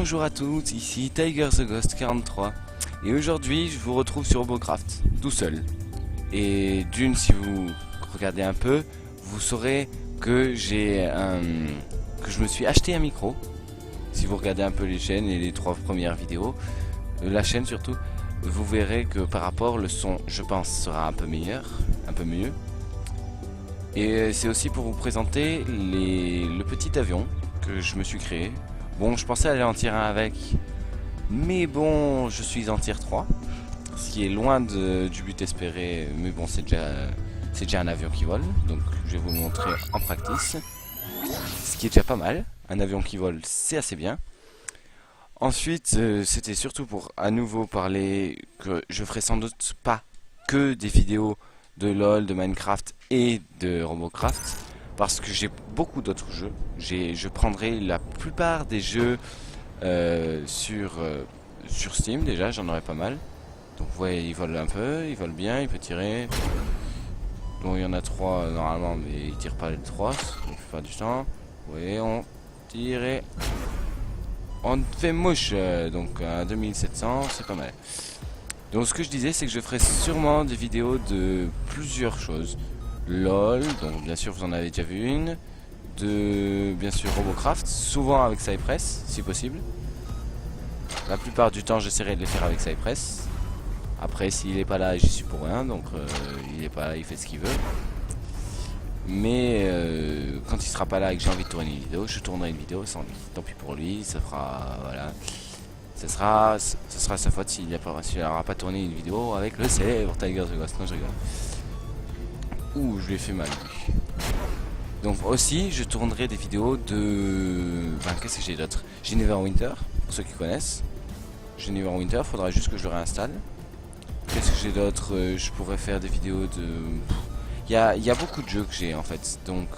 Bonjour à tous, ici Tiger the Ghost 43 et aujourd'hui je vous retrouve sur Robocraft tout seul. Et d'une, si vous regardez un peu, vous saurez que que je me suis acheté un micro. Si vous regardez un peu les chaînes et les 3 premières vidéos, la chaîne surtout, vous verrez que par rapport le son, je pense, sera un peu meilleur, un peu mieux. Et c'est aussi pour vous présenter le petit avion que je me suis créé. Bon, je pensais aller en tier 1 avec, mais bon, je suis en tier 3, ce qui est loin du but espéré, mais bon, c'est déjà un avion qui vole, donc je vais vous le montrer en practice, ce qui est déjà pas mal. Un avion qui vole, c'est assez bien. Ensuite, c'était surtout pour à nouveau parler que je ferai sans doute pas que des vidéos de LOL, de Minecraft et de Robocraft, parce que j'ai beaucoup d'autres jeux. Je prendrai la plupart des jeux sur Steam, déjà j'en aurai pas mal. Donc vous voyez, il vole un peu, il vole bien, il peut tirer. Bon, il y en a 3 normalement, mais il tire pas les 3 la plupart du temps. Vous voyez, on tire et on fait mouche, donc à 2700, c'est pas mal. Donc ce que je disais, c'est que je ferai sûrement des vidéos de plusieurs choses. LOL, donc bien sûr vous en avez déjà vu une. De bien sûr Robocraft, souvent avec Cypress si possible. La plupart du temps j'essaierai de les faire avec Cypress. Après s'il est pas là, j'y suis pour rien, donc il est pas là, il fait ce qu'il veut. Mais quand il sera pas là et que j'ai envie de tourner une vidéo, je tournerai une vidéo sans lui. Tant pis pour lui, ça fera voilà. Ce sera sa faute s'il n'aura pas tourné une vidéo avec le célèbre Tiger the Ghost. Non, je rigole. Ouh, je lui ai fait mal lui. Donc aussi, je tournerai des vidéos de... Enfin, qu'est-ce que j'ai d'autre? J'ai Neverwinter, pour ceux qui connaissent. J'ai Neverwinter, faudra juste que je le réinstalle. Qu'est-ce que j'ai d'autre? Je pourrais faire des vidéos de... Il y a beaucoup de jeux que j'ai en fait. Donc,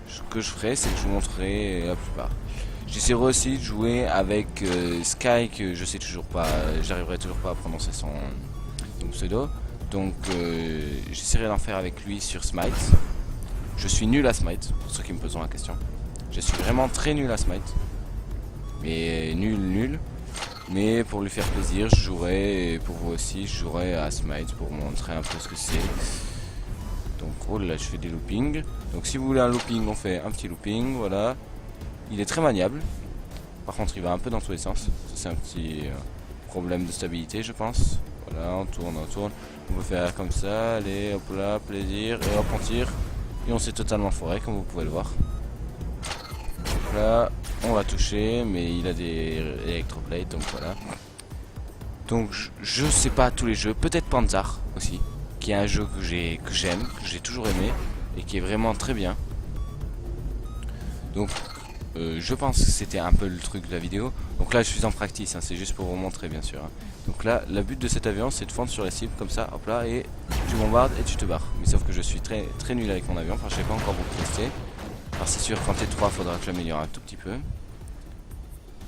ce que je ferai, c'est que je vous montrerai la plupart. J'essaierai aussi de jouer avec Sky, que je sais toujours pas, j'arriverai toujours pas à prononcer son pseudo. Donc j'essaierai d'en faire avec lui sur Smite. Je suis nul à Smite, pour ceux qui me poseront la question. Je suis vraiment très nul à Smite. Mais nul. Mais pour lui faire plaisir, je jouerai, et pour vous aussi, je jouerai à Smite pour vous montrer un peu ce que c'est. Donc oh là, je fais des loopings. Donc si vous voulez un looping, on fait un petit looping, voilà. Il est très maniable. Par contre, il va un peu dans tous les sens. C'est un petit problème de stabilité, je pense. Voilà, on tourne. On peut faire comme ça. Allez, hop là, plaisir. Et hop, on tire. Et on s'est totalement foré, comme vous pouvez le voir. Donc là, on va toucher, mais il a des électroplates, donc voilà. Donc, je sais pas tous les jeux. Peut-être Panzer aussi, qui est un jeu que j'aime, que j'ai toujours aimé, et qui est vraiment très bien. Donc, je pense que c'était un peu le truc de la vidéo. Donc là je suis en practice, hein, c'est juste pour vous montrer bien sûr. Hein. Donc là, le but de cet avion c'est de fondre sur les cibles comme ça, hop là, et tu bombardes et tu te barres. Mais sauf que je suis très nul avec mon avion, enfin je sais pas encore beaucoup tester. Alors c'est sûr quand T3 faudra que j'améliore un tout petit peu.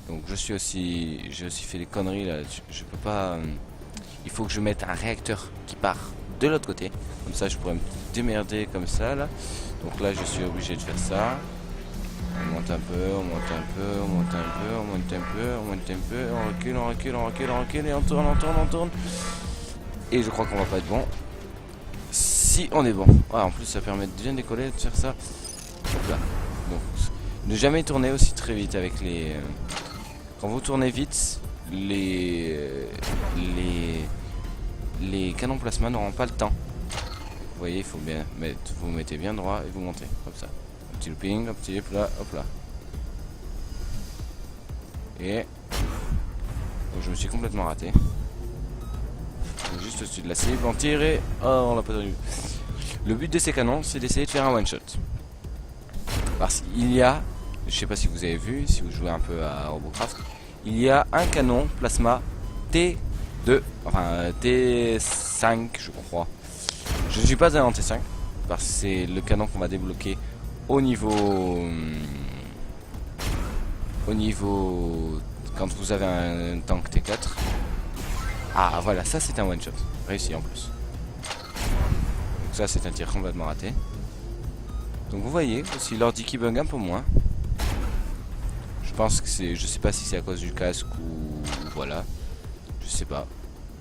Donc j'ai aussi fait des conneries là, je peux pas... il faut que je mette un réacteur qui part de l'autre côté. Comme ça je pourrais me démerder comme ça là. Donc là je suis obligé de faire ça. On monte un peu, on monte un peu, on monte un peu, on monte un peu, on monte un peu, on recule, et on tourne. Et je crois qu'on va pas être bon. Si on est bon. Ouais, en plus ça permet de bien décoller, de faire ça. Là. Donc, ne jamais tourner aussi très vite avec les... Quand vous tournez vite, les canons plasma n'auront pas le temps. Vous voyez, il faut bien mettre, vous mettez bien droit et vous montez, comme ça. Petit looping, un petit hop là. Et donc, je me suis complètement raté. Juste au-dessus de la cible, on tire et... Oh, on l'a pas tenu. Le but de ces canons, c'est d'essayer de faire un one shot. Parce qu'il y a, je sais pas si vous avez vu, si vous jouez un peu à Robocraft, il y a un canon plasma T2, enfin T5 je crois. Je ne suis pas allé en T5, parce que c'est le canon qu'on va débloquer au niveau quand vous avez un tank T4. Ah voilà, ça c'est un one shot réussi en plus. Donc ça c'est un tir complètement raté. Donc vous voyez aussi l'ordi qui bug un peu moins. Je pense que c'est, je sais pas si c'est à cause du casque ou voilà, je sais pas.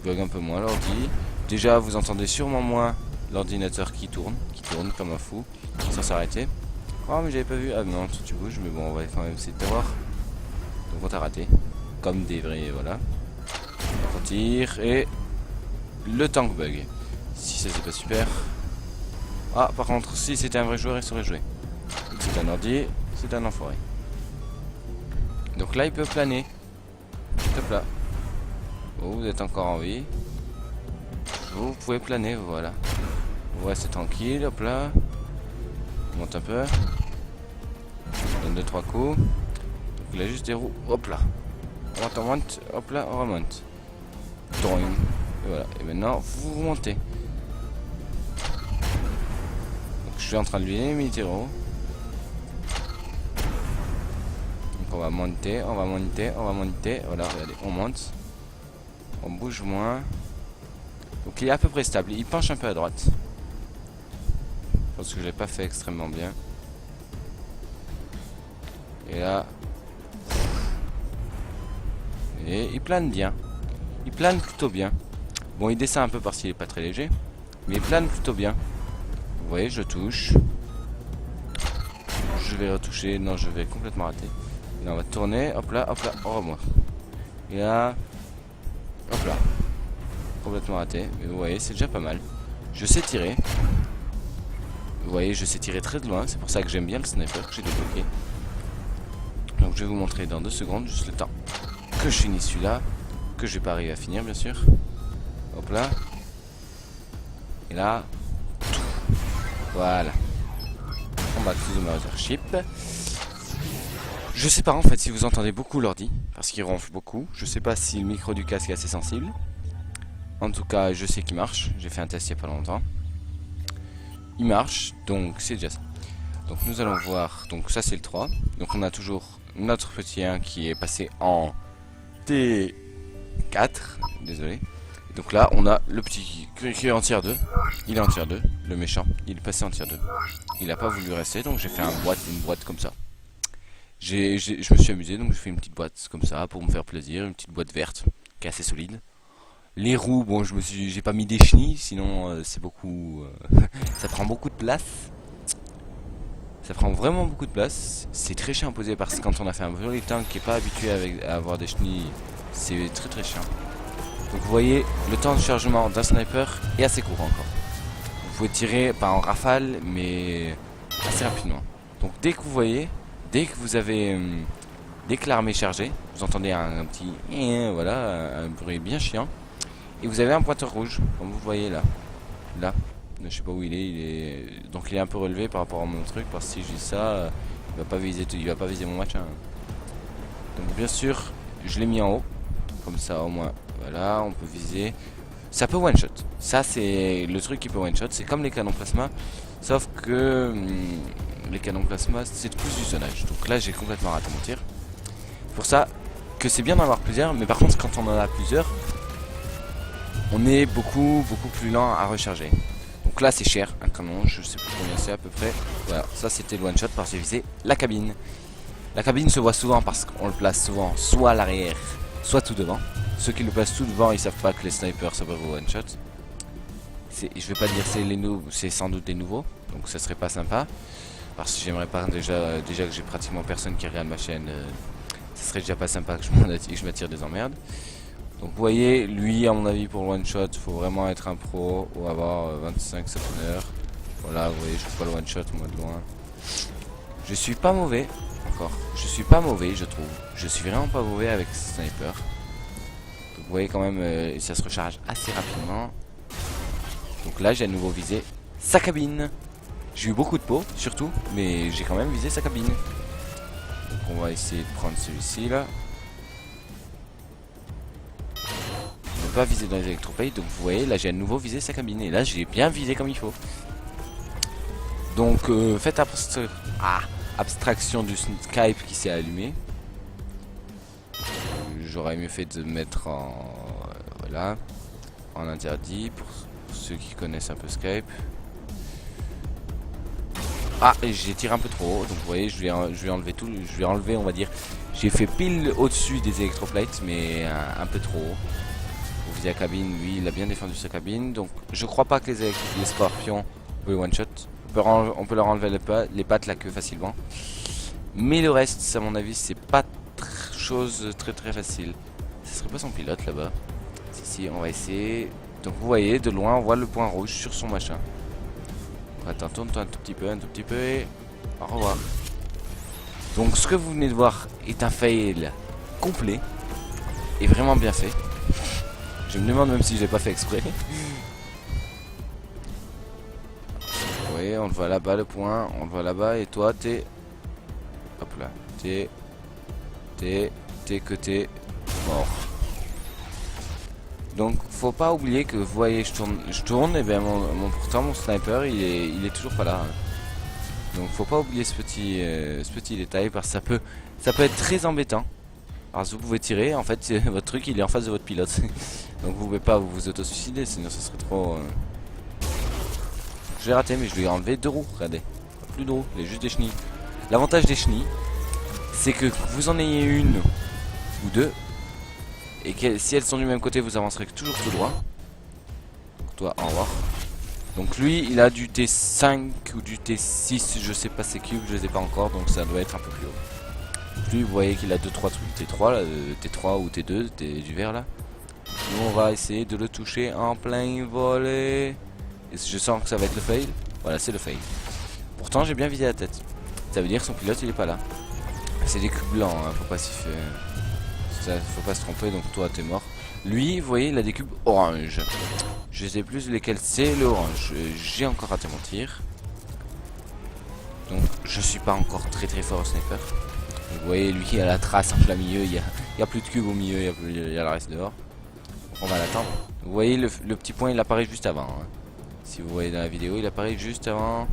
Bug un peu moins l'ordi. Déjà vous entendez sûrement moins l'ordinateur qui tourne comme un fou, sans s'arrêter. Oh mais j'avais pas vu, ah non tu bouges, mais bon on va quand même essayer de t'avoir. Donc on t'a raté, comme des vrais, voilà. On tire et le tank bug. Si ça c'est pas super. Ah par contre si c'était un vrai joueur il serait joué. C'est un ordi, c'est un enfoiré. Donc là il peut planer. Hop là. Oh, vous êtes encore en vie. Vous pouvez planer, voilà. Vous restez tranquille, hop là. On monte un peu. On donne 2-3 coups. Donc il a juste des roues, hop là. On monte, hop là, on remonte. Et voilà. Et maintenant vous montez. Donc je suis en train de lui limiter haut. Donc on va monter, on va monter, on va monter. Voilà, regardez, on monte. On bouge moins. Donc il est à peu près stable. Il penche un peu à droite. Je pense que je l'ai pas fait extrêmement bien. Et là. Et il plane bien. Il plane plutôt bien. Bon, il descend un peu parce qu'il est pas très léger. Mais il plane plutôt bien. Vous voyez, je touche. Je vais retoucher. Non, je vais complètement rater. Et là, on va tourner. Hop là, au revoir. Et là. Hop là. Complètement raté. Mais vous voyez, c'est déjà pas mal. Je sais tirer. Vous voyez, je sais tirer très de loin. C'est pour ça que j'aime bien le sniper que j'ai débloqué. Donc je vais vous montrer dans 2 secondes, juste le temps que je finisse celui-là. Que je vais pas arriver à finir, bien sûr. Hop là. Et là. Voilà. On va to the mothership. Je sais pas en fait si vous entendez beaucoup l'ordi. Parce qu'il ronfle beaucoup. Je sais pas si le micro du casque est assez sensible. En tout cas, je sais qu'il marche. J'ai fait un test il y a pas longtemps. Il marche, donc c'est déjà ça. Donc nous allons voir. Donc ça c'est le 3. Donc on a toujours notre petit 1 qui est passé en T4. Désolé. Et donc là on a le petit qui est en tier 2. Il est en tier 2, le méchant. Il est passé en tier 2. Il a pas voulu rester, donc j'ai fait une boîte comme ça. Je me suis amusé, donc j'ai fait une petite boîte comme ça pour me faire plaisir. Une petite boîte verte qui est assez solide. Les roues, bon, j'ai pas mis des chenilles, sinon c'est beaucoup, ça prend beaucoup de place. Ça prend vraiment beaucoup de place. C'est très chiant à poser parce que quand on a fait un vrai tank qui est pas habitué à avoir des chenilles, c'est très très chiant. Donc vous voyez, le temps de chargement d'un sniper est assez court encore. Vous pouvez tirer pas en rafale, mais assez rapidement. Donc dès que vous voyez, dès que l'arme est chargée, vous entendez un petit, voilà, un bruit bien chiant. Et vous avez un pointeur rouge, comme vous voyez là. Là, je sais pas où il est, donc il est un peu relevé par rapport à mon truc, parce que si je dis ça, il va pas viser mon match. Hein. Donc bien sûr, je l'ai mis en haut, comme ça au moins, voilà, on peut viser. Ça peut one shot. Ça c'est le truc qui peut one shot, c'est comme les canons plasma, sauf que les canons plasma c'est plus du zonage. Donc là j'ai complètement raté mon tir. C'est pour ça que c'est bien d'en avoir plusieurs, mais par contre quand on en a plusieurs, on est beaucoup plus lent à recharger. Donc là c'est cher, un canon, je sais plus combien c'est à peu près. Voilà, ça c'était le one shot parce que j'ai visé la cabine. La cabine se voit souvent parce qu'on le place souvent soit à l'arrière, soit tout devant. Ceux qui le placent tout devant, ils savent pas que les snipers ça va vous one shot. Je vais pas dire c'est sans doute des nouveaux, donc ça serait pas sympa. Parce que j'aimerais pas déjà que j'ai pratiquement personne qui regarde ma chaîne, ça serait déjà pas sympa que je m'attire des emmerdes. Donc vous voyez, lui à mon avis pour le one shot, il faut vraiment être un pro ou avoir 25 saponneurs. Voilà, vous voyez, je fais pas le one shot moi de loin. Je suis pas mauvais, encore. Je suis pas mauvais, je trouve. Je suis vraiment pas mauvais avec ce sniper. Donc vous voyez quand même, ça se recharge assez rapidement. Donc là, j'ai à nouveau visé sa cabine. J'ai eu beaucoup de pots, surtout, mais j'ai quand même visé sa cabine. Donc on va essayer de prendre celui-ci là. Pas viser dans les électroplates, donc vous voyez là j'ai à nouveau visé sa cabine et là j'ai bien visé comme il faut. Donc faites abstraction du Skype qui s'est allumé. J'aurais mieux fait de mettre en voilà en interdit pour ceux qui connaissent un peu Skype. Ah, j'ai tiré un peu trop haut, donc vous voyez, je lui ai enlevé tout, je lui ai enlevé, on va dire, j'ai fait pile au-dessus des électroplates, mais un peu trop haut. Vous voyez la cabine, lui, il a bien défendu sa cabine, donc je crois pas que les scorpions peuvent one-shot. On peut leur enlever les pattes, la queue facilement. Mais le reste, à mon avis, c'est pas chose très facile. Ce serait pas son pilote là-bas. Si, on va essayer. Donc vous voyez, de loin, on voit le point rouge sur son machin. Attends, tourne-toi un tout petit peu, et au revoir. Donc ce que vous venez de voir est un fail complet et vraiment bien fait. Je me demande même si je l'ai pas fait exprès. Vous voyez, on le voit là-bas le point, on le voit là-bas et toi t'es... Hop là, t'es mort. Donc faut pas oublier que vous voyez je tourne et bien pourtant mon sniper il est toujours pas là. Donc faut pas oublier ce petit détail parce que ça peut être très embêtant. Parce que vous pouvez tirer, en fait votre truc il est en face de votre pilote. Donc vous pouvez pas vous auto-suicider sinon ça serait trop... Je l'ai raté mais je lui ai enlevé 2 roues, regardez. Plus de roues, il y a juste des chenilles. L'avantage des chenilles c'est que vous en ayez une ou deux et que si elles sont du même côté vous avancerez toujours tout droit. Donc toi au revoir. Donc lui il a du T5 ou du T6, je sais pas ses cubes, je les ai pas encore donc ça doit être un peu plus haut. Lui vous voyez qu'il a 2-3 trucs T3 là, T3 ou T2, du vert là. Nous on va essayer de le toucher en plein volet. Et je sens que ça va être le fail. Voilà c'est le fail. Pourtant j'ai bien visé la tête. Ça veut dire que son pilote il est pas là. C'est des cubes blancs, hein, faut pas s'y faire. Faut pas se tromper, donc toi t'es mort. Lui, vous voyez, il a des cubes orange. Je sais plus lesquels c'est le orange. J'ai encore raté mon tir. Donc je suis pas encore très fort au sniper. Vous voyez, lui il a la trace en plein milieu, il y a plus de cubes au milieu, il y a le reste dehors. On va l'attendre. Vous voyez, le petit point il apparaît juste avant. Hein. Si vous voyez dans la vidéo, il apparaît juste avant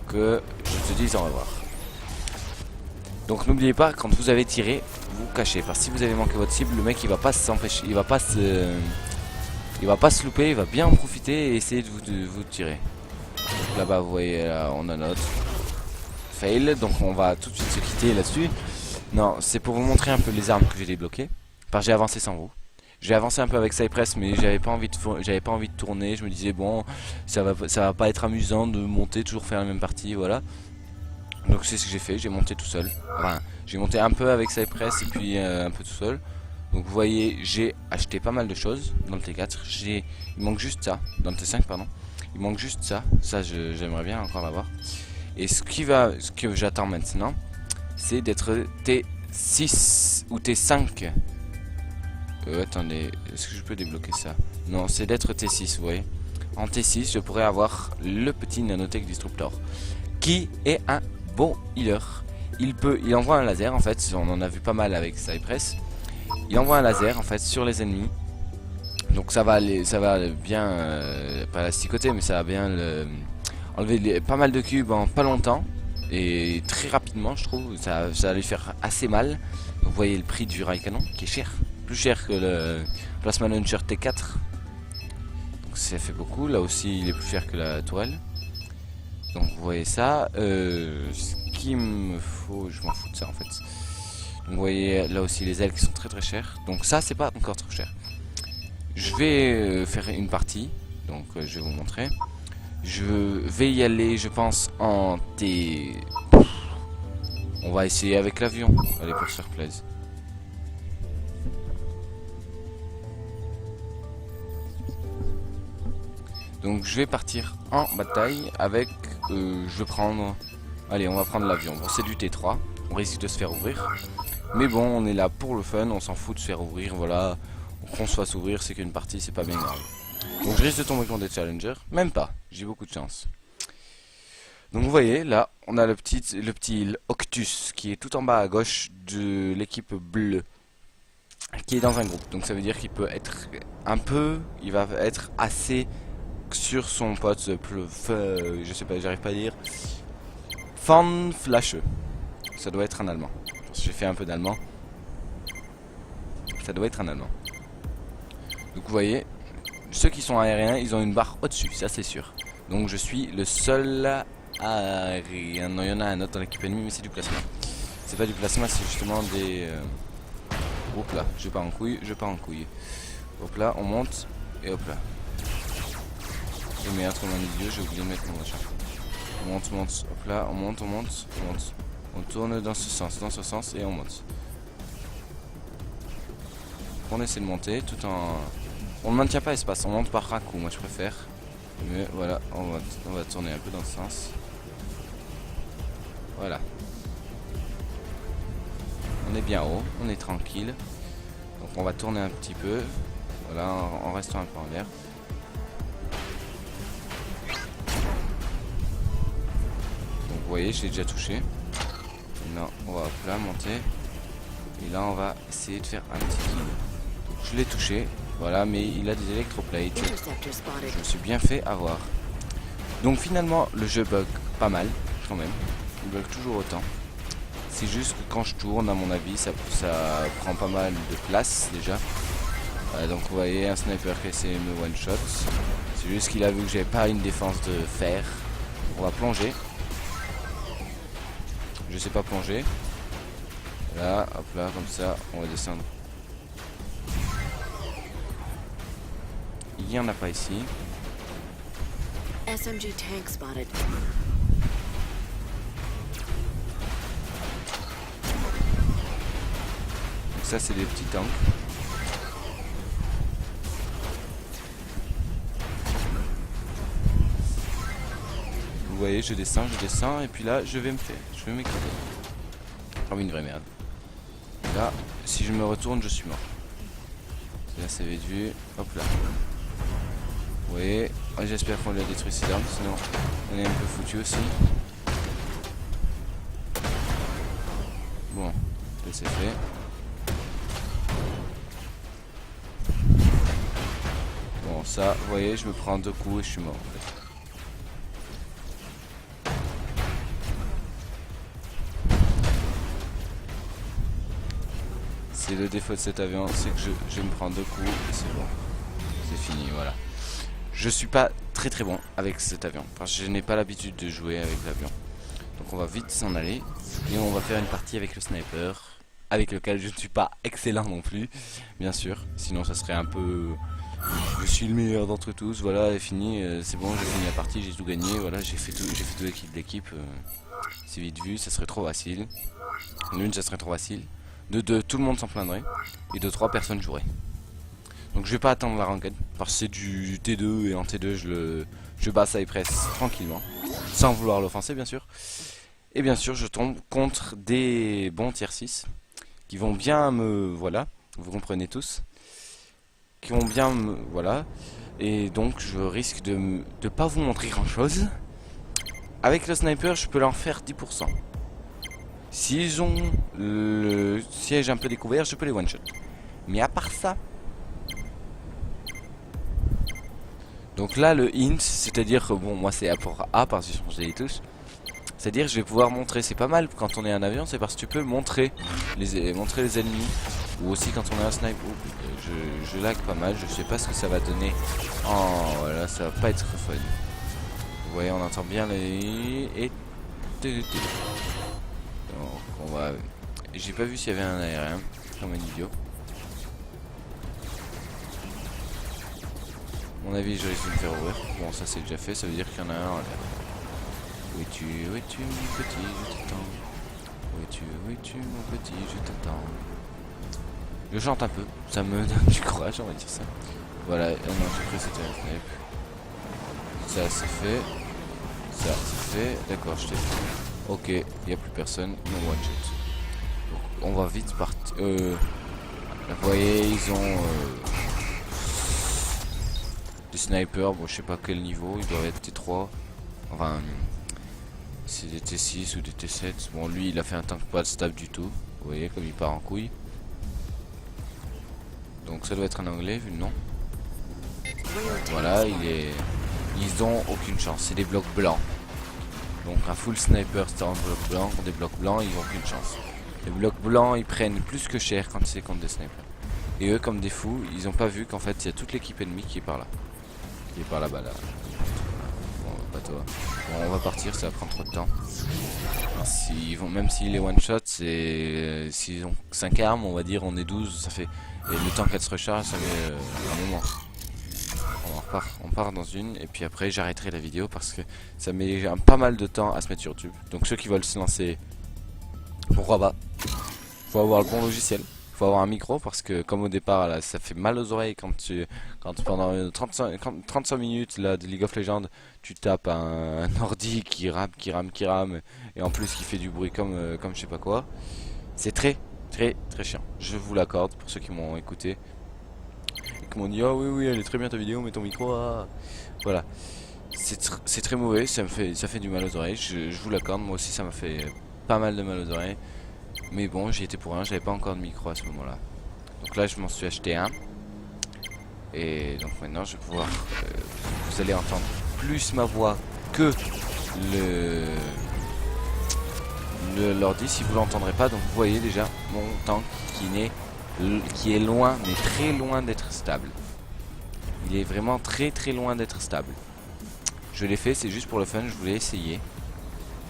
que je te dise au revoir. Donc n'oubliez pas, quand vous avez tiré, vous cachez. Parce que si vous avez manqué votre cible, le mec il va pas s'empêcher, il va pas se louper, il va bien en profiter et essayer de vous tirer. Là-bas vous voyez, là, on a notre fail, donc on va tout de suite se quitter là-dessus. Non, c'est pour vous montrer un peu les armes que j'ai débloquées. Parce que j'ai avancé sans vous. J'ai avancé un peu avec Cypress, mais j'avais pas envie de tourner. Je me disais bon, ça va pas être amusant de monter, toujours faire la même partie, voilà. Donc c'est ce que j'ai fait, j'ai monté tout seul. Enfin, j'ai monté un peu avec Cypress et puis un peu tout seul. Donc vous voyez, j'ai acheté pas mal de choses dans le T4. Il manque juste ça, dans le T5 pardon. Il manque juste ça, j'aimerais bien encore l'avoir. Et ce que j'attends maintenant, c'est d'être T6 ou T5. Attendez, est-ce que je peux débloquer ça? Non, c'est d'être T6, vous voyez. En T6, je pourrais avoir le petit Nanotech Disruptor, qui est un bon healer. Il envoie un laser en fait, on en a vu pas mal avec Cypress. Il envoie un laser en fait sur les ennemis. Donc ça va bien, pas l'asticoter, mais ça va bien enlever pas mal de cubes en pas longtemps. Et très rapidement je trouve, ça va lui faire assez mal. Donc, vous voyez le prix du rail canon qui est cher. Plus cher que le Plasma Launcher T4. Donc ça fait beaucoup, là aussi il est plus cher que la tourelle. Donc vous voyez ça, ce qu'il me faut, je m'en fous de ça en fait. Donc vous voyez là aussi les ailes qui sont très chères. Donc ça c'est pas encore trop cher. Je vais faire une partie, donc je vais vous montrer. Je vais y aller je pense en T... On va essayer avec l'avion, allez pour se faire plaisir. Donc je vais partir en bataille avec... je vais prendre... Allez, on va prendre l'avion. Bon, c'est du T3. On risque de se faire ouvrir. Mais bon, on est là pour le fun. On s'en fout de se faire ouvrir. Voilà. Qu'on se fasse ouvrir, c'est qu'une partie, c'est pas bien grave. Donc je risque de tomber contre des challengers. Même pas. J'ai beaucoup de chance. Donc vous voyez, là, on a le petit Octus qui est tout en bas à gauche de l'équipe bleue. Qui est dans un groupe. Donc ça veut dire qu'il peut être un peu... Il va être assez... sur son pote, je sais pas, j'arrive pas à dire. Fan Flash. Ça doit être un allemand. J'ai fait un peu d'allemand. Ça doit être un allemand. Donc vous voyez, ceux qui sont aériens, ils ont une barre au-dessus, ça c'est sûr. Donc je suis le seul Ah, non, il y en a un autre dans l'équipe ennemie, mais c'est du plasma. C'est pas du plasma, c'est justement des... Hop là, je pars en couille, je pars en couille. Hop là, on monte, et hop là. Et merde, comme un idiot, j'ai oublié de mettre mon machin. On monte, monte, hop là, on monte, on monte, on monte. On tourne dans ce sens, et on monte. On essaie de monter tout en... On ne maintient pas espace, on monte par un coup, moi je préfère. Mais voilà, on va tourner un peu dans ce sens. Voilà. On est bien haut, on est tranquille. Donc on va tourner un petit peu. Voilà, en restant un peu en l'air. Donc vous voyez, je l'ai déjà touché. Là, on va hop là monter. Et là, on va essayer de faire un petit kill. Donc je l'ai touché. Voilà, mais il a des électroplates. Je me suis bien fait avoir. Donc finalement, le jeu bug pas mal, quand même. Il bug toujours autant. C'est juste que quand je tourne, à mon avis, ça prend pas mal de place déjà. Donc vous voyez, un sniper qui essaie de me one shot. C'est juste qu'il a vu que j'avais pas une défense de fer. On va plonger. Je sais pas plonger. Là, hop là, comme ça, on va descendre. Il y en a pas ici. SMG tank spotted. Donc ça, c'est des petits tanks. Vous voyez, je descends, et puis là, je vais m'écraser. Comme une vraie merde. Et là, si je me retourne, je suis mort. Là, c'est vite vu. Hop là. Vous voyez, j'espère qu'on lui a détruit ses armes, sinon on est un peu foutu aussi. Bon, là c'est fait. Bon, ça, vous voyez, je me prends 2 coups et je suis mort en fait. C'est le défaut de cet avion, c'est que je me prends 2 coups et c'est bon. C'est fini, voilà. Je suis pas très bon avec cet avion, parce que je n'ai pas l'habitude de jouer avec l'avion. Donc on va vite s'en aller, et on va faire une partie avec le sniper, avec lequel je ne suis pas excellent non plus, bien sûr. Sinon ça serait un peu... Je suis le meilleur d'entre tous, voilà, et fini, c'est bon, j'ai fini la partie, j'ai tout gagné, voilà, j'ai fait tout l'équipe. C'est vite vu, ça serait trop facile. L'une, ça serait trop facile. De 2, tout le monde s'en plaindrait. Et de 3, personne jouerait. Donc je vais pas attendre la ranked. Parce que c'est du T2 et en T2 je bats Cypress tranquillement. Sans vouloir l'offenser bien sûr. Et bien sûr je tombe contre des bons tier 6. Qui vont bien me... Voilà. Vous comprenez tous. Qui vont bien me... Voilà. Et donc je risque de pas vous montrer grand chose. Avec le sniper je peux leur faire 10%. S'ils ont le siège un peu découvert, je peux les one-shot. Mais à part ça... Donc là, le hint, c'est-à-dire que bon, moi c'est A pour A parce que j'ai changé les touches. C'est-à-dire je vais pouvoir montrer, c'est pas mal quand on est un avion, c'est parce que tu peux montrer les ennemis. Ou aussi quand on est un sniper. Je lag pas mal, je sais pas ce que ça va donner. Oh, voilà, ça va pas être fun. Vous voyez, on entend bien les... Et... Donc on va... J'ai pas vu s'il y avait un aérien, comme un idiot. À mon avis je risque de me faire ouvrir. Bon ça c'est déjà fait, ça veut dire qu'il y en a un en l'air. Où es-tu mon petit, je t'attends. Où es-tu mon petit, je t'attends. Je chante un peu, ça me donne du courage on va dire ça. Voilà, non j'ai cru que c'était un snipe. Ça c'est fait. Ça c'est fait, d'accord je t'ai fait. Ok, il n'y a plus personne, non one shot. Donc, on va vite partir. Vous voyez, ils ont des snipers, bon je sais pas quel niveau, ils doivent être T3. Enfin, c'est des T6 ou des T7. Bon lui il a fait un tank pas stable du tout. Vous voyez comme il part en couille. Donc ça doit être un anglais vu le nom. Voilà, ils ont aucune chance, c'est des blocs blancs. Donc un full sniper c'est un bloc blanc, des blocs blancs ils ont aucune chance. Les blocs blancs ils prennent plus que cher quand c'est contre des snipers. Et eux comme des fous, ils ont pas vu qu'en fait il y a toute l'équipe ennemie qui est par là. Qui est par là-bas là. Bon, pas toi. Bon, on va partir, ça va prendre trop de temps. Alors, même s'il est one shot, s'ils ont 5 armes, on va dire, on est 12, ça fait. Et le temps qu'elle se recharge, ça met un moment. On part dans une, et puis après j'arrêterai la vidéo parce que ça met pas mal de temps à se mettre sur YouTube. Donc ceux qui veulent se lancer, pourquoi pas. Faut avoir le bon logiciel, faut avoir un micro parce que comme au départ là, ça fait mal aux oreilles quand pendant 35 minutes là, de League of Legends tu tapes un ordi qui rame et en plus qui fait du bruit comme je sais pas quoi. C'est très chiant, je vous l'accorde pour ceux qui m'ont écouté et qui m'ont dit oh oui elle est très bien ta vidéo mais ton micro voilà. C'est très mauvais, ça fait du mal aux oreilles, je vous l'accorde, moi aussi ça m'a fait pas mal de mal aux oreilles. Mais bon, j'y étais pour rien, j'avais pas encore de micro à ce moment-là. Donc là, je m'en suis acheté un. Et donc maintenant, je vais pouvoir... vous allez entendre plus ma voix que l'ordi si vous l'entendrez pas. Donc vous voyez déjà mon tank qui est loin, mais très loin d'être stable. Il est vraiment très loin d'être stable. Je l'ai fait, c'est juste pour le fun, je voulais essayer.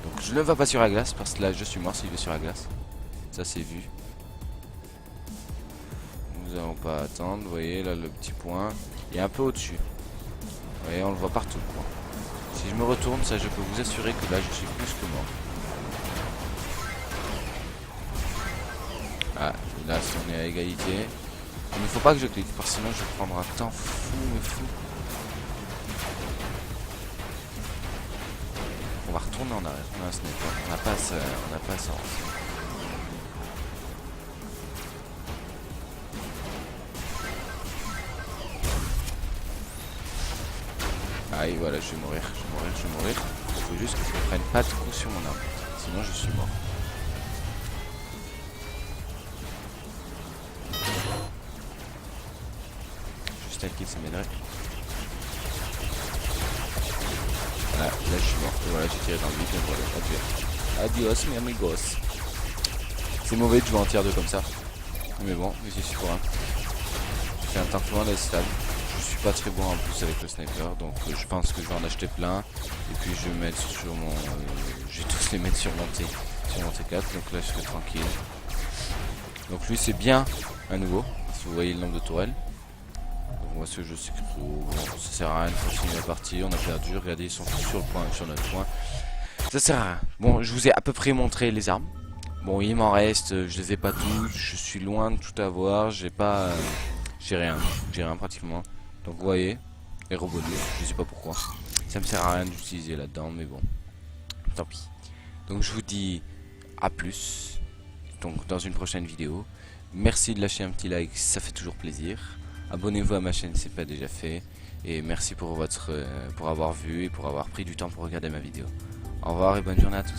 Donc je ne vais pas sur la glace parce que là, je suis mort s'il va sur la glace. Ça c'est vu. Nous allons pas attendre. Vous voyez là le petit point. Il est un peu au-dessus. Vous voyez, on le voit partout le point. Si je me retourne, ça je peux vous assurer que là je suis plus que mort. Ah, là si on est à égalité. Il ne faut pas que je clique parce que sinon je vais prendre un temps fou mais fou. On va retourner en arrière. Non, ce n'est pas. On n'a pas ça. On n'a pas ça. Aïe, voilà, je vais mourir. Il faut juste que je ne prenne pas de coup sur mon arme. Sinon, je suis mort. Juste un kill, ça m'aiderait. Voilà, là je suis mort. Et voilà, j'ai tiré dans le vide. Donc voilà, adios, mes amigos. C'est mauvais de jouer en tier 2 comme ça. Mais bon, j'y suis pour un. Je fais un tank loin d'être stable. Je suis pas très bon en plus avec le sniper, donc je pense que je vais en acheter plein. Et puis je vais mettre sur mon... je vais tous les mettre sur mon T4, donc là je serai tranquille. Donc lui c'est bien à nouveau, si vous voyez le nombre de tourelles. Donc moi ce jeu c'est bon, ça sert à rien de continuer la partie, on a perdu, regardez ils sont tous sur notre point. Ça sert à rien. Bon, je vous ai à peu près montré les armes. Bon, il m'en reste, je les ai pas toutes, je suis loin de tout avoir, j'ai rien pratiquement. Donc vous voyez, les robots, je sais pas pourquoi. Ça me sert à rien d'utiliser là-dedans, mais bon, tant pis. Donc je vous dis à plus, donc dans une prochaine vidéo. Merci de lâcher un petit like, ça fait toujours plaisir. Abonnez-vous à ma chaîne si ce n'est pas déjà fait. Et merci pour avoir vu et pour avoir pris du temps pour regarder ma vidéo. Au revoir et bonne journée à tous.